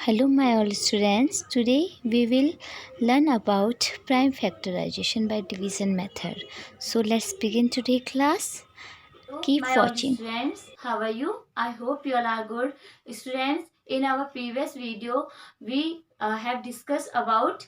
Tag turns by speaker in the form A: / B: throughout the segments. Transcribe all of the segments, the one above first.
A: Hello my all students, today we will learn about prime factorization by division method. So let's begin today class. Keep
B: my
A: watching.
B: all students, how are you? I hope you all are good. Students, in our previous video, we have discussed about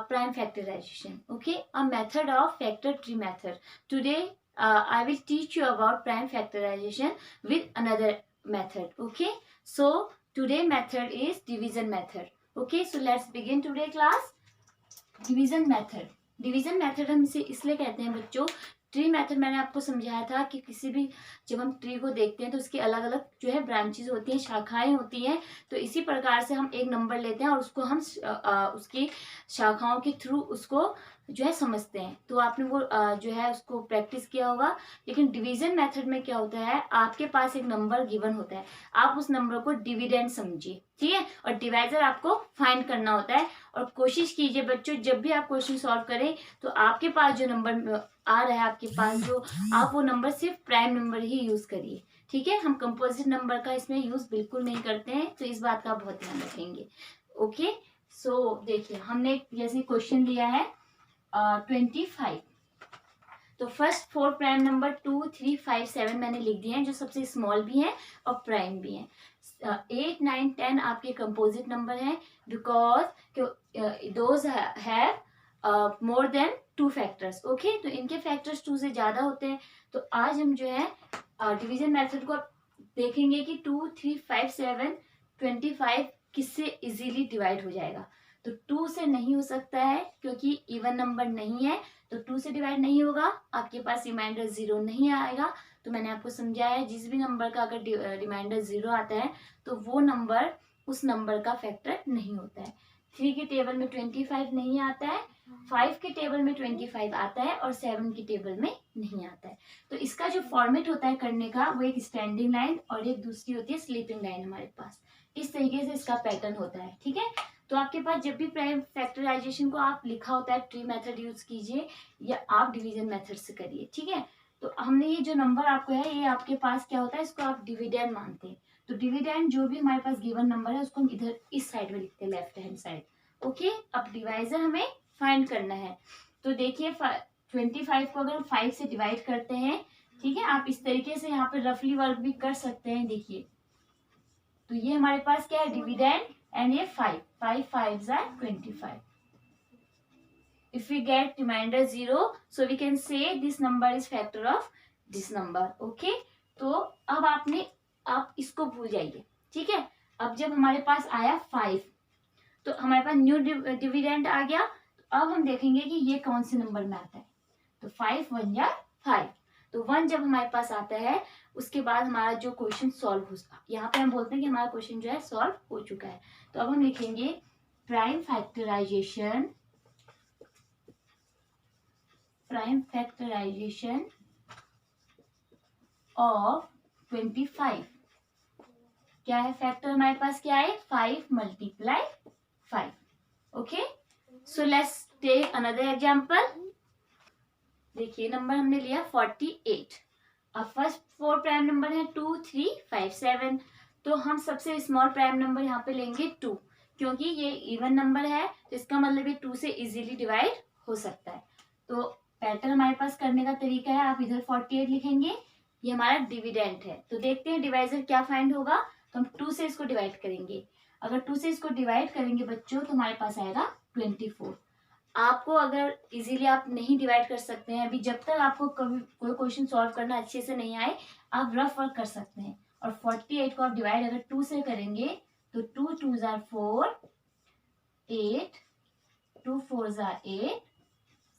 B: prime factorization. Okay, a method of factor tree method. Today, I will teach you about prime factorization with another method. Okay, so today method is division method. Okay, so let's begin today class. Division method हम इसे इसलिए कहते हैं बच्चों। Tree method मैंने आपको समझाया था कि किसी भी जब हम ट्री को देखते हैं तो उसकी अलग अलग जो है ब्रांचेस होती हैं, शाखाएं होती हैं। तो इसी प्रकार से हम एक नंबर लेते हैं और उसको हम उसकी शाखाओं के थ्रू उसको जो है समझते हैं। तो आपने वो जो है उसको प्रैक्टिस किया होगा। लेकिन डिवीजन मेथड में क्या होता है, आपके पास एक नंबर गिवन होता है, आप उस नंबर को डिविडेंड समझिए, ठीक है, और डिवाइजर आपको फाइंड करना होता है। और कोशिश कीजिए बच्चों, जब भी आप क्वेश्चन सॉल्व करें तो आपके पास जो नंबर आ रहा है, आपके पास जो आप वो नंबर सिर्फ प्राइम नंबर ही यूज करिए, ठीक है। हम कंपोजिट नंबर का इसमें यूज बिल्कुल नहीं करते हैं, तो इस बात का बहुत ध्यान रखेंगे। ओके, सो देखिए हमने जैसे क्वेश्चन लिया है 25। तो फर्स्ट 4 प्राइम नंबर 2, 3, 5, 7 मैंने लिख दिए हैं, जो सबसे स्मॉल भी हैं और प्राइम भी हैं। 8, 9, 10 आपके कंपोजिट नंबर हैं, because those have more than 2 factors. Okay, तो इनके फैक्टर्स 2 से ज्यादा होते हैं। तो आज हम जो है डिवीजन मेथड को देखेंगे कि 2, 3, 5, 7, 25 किससे इजीली डिवाइड हो जाएगा। तो 2 से नहीं हो सकता है क्योंकि इवन नंबर नहीं है, तो 2 से डिवाइड नहीं होगा, आपके पास रिमाइंडर 0 नहीं आएगा। तो मैंने आपको समझाया है, जिस भी नंबर का अगर रिमाइंडर 0 आता है तो वो नंबर उस नंबर का फैक्टर नहीं होता है। 3 के टेबल में 25 नहीं आता है, 5 के टेबल में 25 आता है और 7 के टेबल में नहीं आता है। तो इसका जो फॉर्मेट होता है करने का, वो एक स्टैंडिंग लाइन और एक दूसरी होती है स्लीपिंग लाइन हमारे पास। इस तरीके से इसका पैटर्न होता है, ठीक है। तो आपके पास जब भी प्राइम फैक्टराइजेशन को आप लिखा होता है, ट्री मेथड यूज कीजिए या आप डिवीजन मेथड से करिए, ठीक है। तो हमने ये जो नंबर आपको है, ये आपके पास क्या होता है, इसको आप डिविडेंड मानते हैं। तो डिविडेंड जो भी हमारे पास गिवन नंबर है उसको हम इधर इस साइड में लिखते हैं, लेफ्ट हैंड साइड। ओके, अब डिवाइजर हमें फाइंड करना है। तो देखिए 25 को अगर हम 5 से डिवाइड करते हैं, ठीक है, आप इस तरीके से यहाँ पे रफली वर्क भी कर सकते हैं। देखिए, तो ये हमारे पास क्या है, डिविडेंड, एंड ये 5 5 are 25. If we get remainder 0, so we can say this number is factor of this number. Okay, तो अब आप इसको भूल जाइए, ठीक है। अब जब हमारे पास आया 5, तो हमारे पास न्यू डिविडेंड आ गया। तो अब हम देखेंगे कि ये कौन से नंबर में आता है। तो 5 1 या 5, तो 1 जब हमारे पास आता है, उसके बाद हमारा जो क्वेश्चन सॉल्व हो, यहाँ पे हम बोलते हैं कि हमारा क्वेश्चन जो है सॉल्व हो चुका है। तो अब हम लिखेंगे प्राइम फैक्टराइजेशन ऑफ 25। क्या है फैक्टर हमारे पास, क्या है, 5 × 5। Okay, so let's take another example. देखिए नंबर हमने लिया 48। अब फर्स्ट 4 प्राइम नंबर है 2, 3, 5, 7। तो हम सबसे स्मॉल प्राइम नंबर यहाँ पे लेंगे 2, क्योंकि ये इवन नंबर है, तो इसका मतलब ये 2 से इजीली डिवाइड हो सकता है। तो पैटर्न हमारे पास करने का तरीका है, आप इधर 48 लिखेंगे, ये हमारा डिविडेंड है। तो देखते हैं डिवाइजर क्या फाइंड होगा। तो हम 2 से इसको डिवाइड करेंगे। अगर 2 से इसको डिवाइड करेंगे बच्चों, तो हमारे पास आएगा 24। आपको अगर इजीली आप नहीं डिवाइड कर सकते हैं, अभी जब तक आपको कभी कोई क्वेश्चन सॉल्व करना अच्छे से नहीं आए, आप रफ वर्क कर सकते हैं। और 48 को आप डिवाइड अगर 2 से करेंगे, तो 2 2s are 4, 8, 2 4s are 8,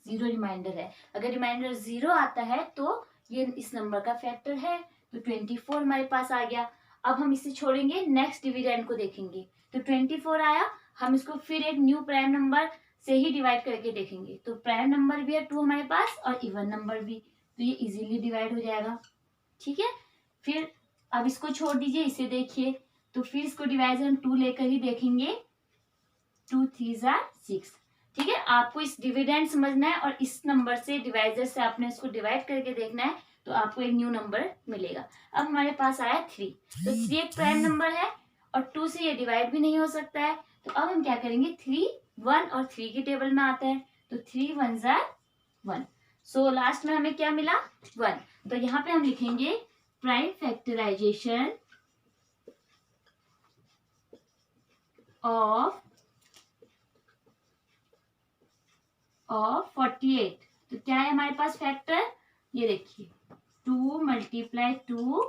B: 0 reminder है। अगर रिमाइंडर 0 आता है तो ये इस नंबर का फैक्टर है। तो 24 हमारे पास आ गया। अब हम इसे छोड़ेंगे, नेक्स्ट डिविडेंड को देखेंगे। तो 24 आया, हम इसको फिर एक न्यू प्राइम नंबर से ही डिवाइड करके देखेंगे। तो प्राइम नंबर भी है 2 हमारे पास और इवन नंबर भी, तो ये इजीली डिवाइड हो जाएगा, ठीक है। फिर अब इसको छोड़ दीजिए, इसे देखिए। तो फिर इसको डिवाइजर हम 2 लेकर ही देखेंगे। 2 3s are 6, ठीक है। आपको इस डिविडेंड समझना है और इस नंबर से डिवाइजर से आपने इसको डिवाइड करके देखना है, तो आपको एक न्यू नंबर मिलेगा। अब हमारे पास आया 3। तो 3 एक प्राइम नंबर है और 2 से ये डिवाइड भी नहीं हो सकता है। तो अब हम क्या करेंगे, 3 1 और 3 की टेबल में आता है, तो 3 1 1। सो लास्ट में हमें क्या मिला, 1। तो यहाँ पे हम लिखेंगे प्राइम फैक्टराइजेशन ऑफ 48। तो क्या है हमारे पास फैक्टर, ये देखिए 2 मल्टीप्लाई 2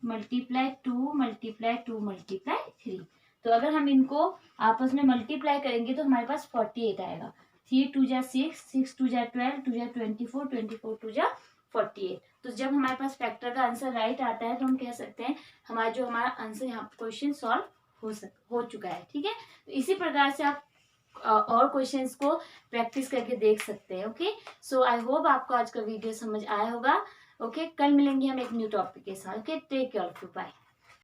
B: मल्टीप्लाई 2 मल्टीप्लाई 2 मल्टीप्लाई 3। तो अगर हम इनको आपस में मल्टीप्लाई करेंगे तो हमारे पास 48 आएगा। 3 2 जा 6, 6 2 जा 12, 2 जा 24, 24 2 जा 48। तो जब हमारे पास फैक्टर का आंसर राइट आता है तो हम कह सकते हैं हमारा आंसर यहाँ क्वेश्चन सॉल्व हो चुका है। ठीक है, तो इसी प्रकार से आप और क्वेश्चंस को प्रैक्टिस करके देख सकते हैं। ओके, सो आई होप आपको आज का वीडियो समझ आया होगा। ओके, कल मिलेंगे हम एक न्यू टॉपिक के साथ। Okay, take care of you, bye.